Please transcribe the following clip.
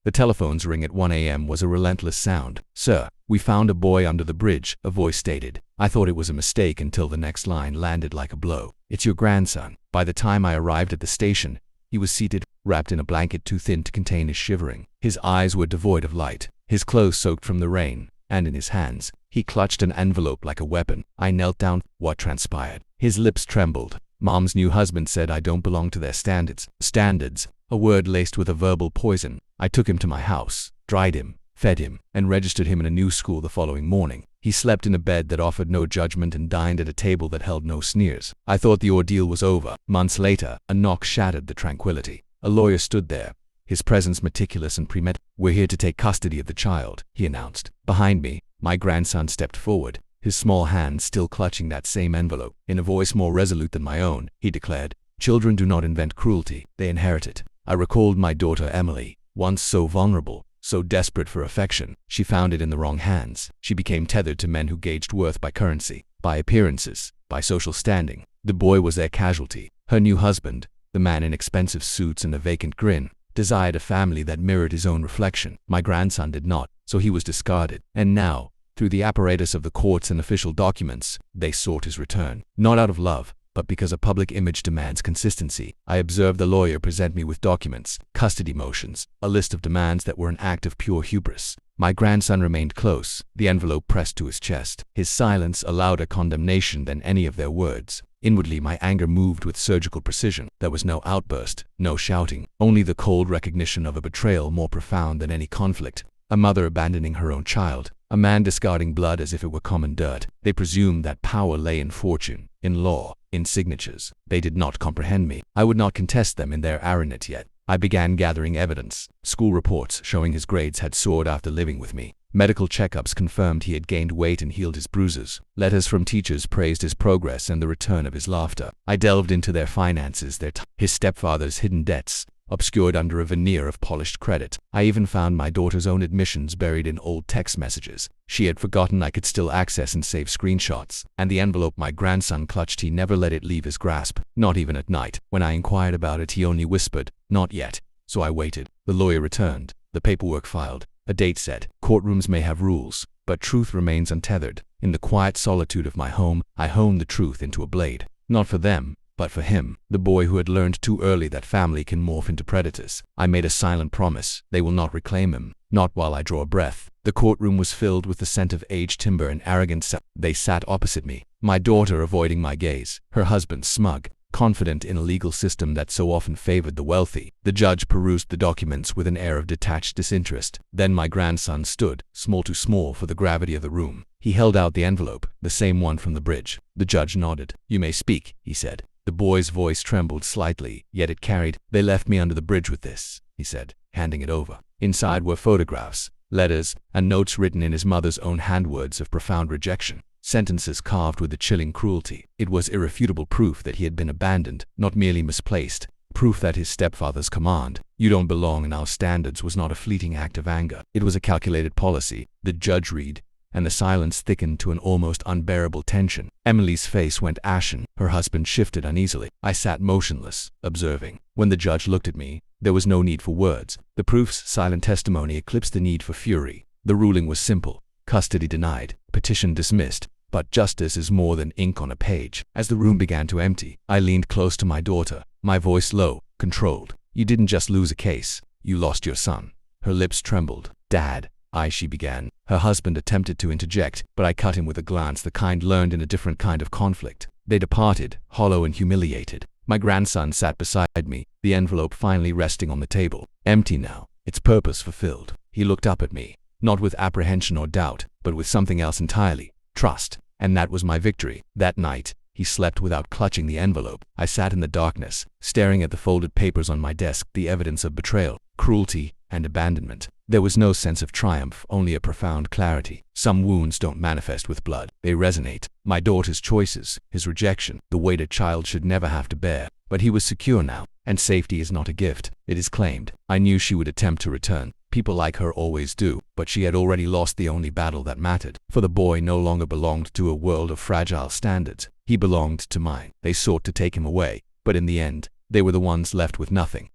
The telephone's ring at 1 a.m. was a relentless sound. "Sir, we found a boy under the bridge," a voice stated. I thought it was a mistake until the next line landed like a blow. "It's your grandson." By the time I arrived at the station, he was seated, wrapped in a blanket too thin to contain his shivering. His eyes were devoid of light, his clothes soaked from the rain, and in his hands, he clutched an envelope like a weapon. I knelt down. What transpired? His lips trembled. "Mom's new husband said I don't belong to their standards." Standards, a word laced with a verbal poison. I took him to my house, dried him, fed him, and registered him in a new school the following morning. He slept in a bed that offered no judgment and dined at a table that held no sneers. I thought the ordeal was over. Months later, a knock shattered the tranquility. A lawyer stood there, his presence meticulous and premeditated. "We're here to take custody of the child," he announced. Behind me, my grandson stepped forward, his small hand still clutching that same envelope. In a voice more resolute than my own, he declared, "Children do not invent cruelty, they inherit it." I recalled my daughter Emily, once so vulnerable, so desperate for affection. She found it in the wrong hands. She became tethered to men who gauged worth by currency, by appearances, by social standing. The boy was their casualty. Her new husband, the man in expensive suits and a vacant grin, desired a family that mirrored his own reflection. My grandson did not, so he was discarded. And now, through the apparatus of the courts and official documents, they sought his return. Not out of love, but because a public image demands consistency. I observed the lawyer present me with documents, custody motions, a list of demands that were an act of pure hubris. My grandson remained close, the envelope pressed to his chest. His silence allowed a condemnation than any of their words. Inwardly, my anger moved with surgical precision. There was no outburst, no shouting, only the cold recognition of a betrayal more profound than any conflict. A mother abandoning her own child, a man discarding blood as if it were common dirt. They presumed that power lay in fortune, in law, in signatures. They did not comprehend me. I would not contest them in their arrogance yet. I began gathering evidence. School reports showing his grades had soared after living with me. Medical checkups confirmed he had gained weight and healed his bruises. Letters from teachers praised his progress and the return of his laughter. I delved into their finances, his stepfather's hidden debts, obscured under a veneer of polished credit. I even found my daughter's own admissions buried in old text messages. She had forgotten I could still access and save screenshots. And the envelope my grandson clutched, he never let it leave his grasp, not even at night. When I inquired about it, he only whispered, "Not yet." So I waited. The lawyer returned, the paperwork filed, a date set. Courtrooms may have rules, but truth remains untethered. In the quiet solitude of my home, I honed the truth into a blade. Not for them, but for him, the boy who had learned too early that family can morph into predators. I made a silent promise. They will not reclaim him, not while I draw a breath. The courtroom was filled with the scent of aged timber and arrogance. They sat opposite me, my daughter avoiding my gaze, her husband smug, confident in a legal system that so often favored the wealthy. The judge perused the documents with an air of detached disinterest. Then my grandson stood, too small for the gravity of the room. He held out the envelope, the same one from the bridge. The judge nodded. "You may speak," he said. The boy's voice trembled slightly, yet it carried. "They left me under the bridge with this," he said, handing it over. Inside were photographs, letters, and notes written in his mother's own handwords of profound rejection. Sentences carved with a chilling cruelty. It was irrefutable proof that he had been abandoned, not merely misplaced. Proof that his stepfather's command, "You don't belong in our standards," was not a fleeting act of anger. It was a calculated policy. The judge read, and the silence thickened to an almost unbearable tension. Emily's face went ashen. Her husband shifted uneasily. I sat motionless, observing. When the judge looked at me, there was no need for words. The proof's silent testimony eclipsed the need for fury. The ruling was simple. Custody denied, petition dismissed. But justice is more than ink on a page. As the room began to empty, I leaned close to my daughter, my voice low, controlled. "You didn't just lose a case, you lost your son." Her lips trembled. "Dad," she began. Her husband attempted to interject, but I cut him with a glance, the kind learned in a different kind of conflict. They departed, hollow and humiliated. My grandson sat beside me, the envelope finally resting on the table. Empty now, its purpose fulfilled. He looked up at me, not with apprehension or doubt, but with something else entirely, trust. And that was my victory. That night, he slept without clutching the envelope. I sat in the darkness, staring at the folded papers on my desk, the evidence of betrayal, cruelty, and abandonment. There was no sense of triumph, only a profound clarity. Some wounds don't manifest with blood. They resonate. My daughter's choices, his rejection, the weight a child should never have to bear. But he was secure now, and safety is not a gift. It is claimed. I knew she would attempt to return. People like her always do, but she had already lost the only battle that mattered. For the boy no longer belonged to a world of fragile standards. He belonged to mine. They sought to take him away, but in the end, they were the ones left with nothing.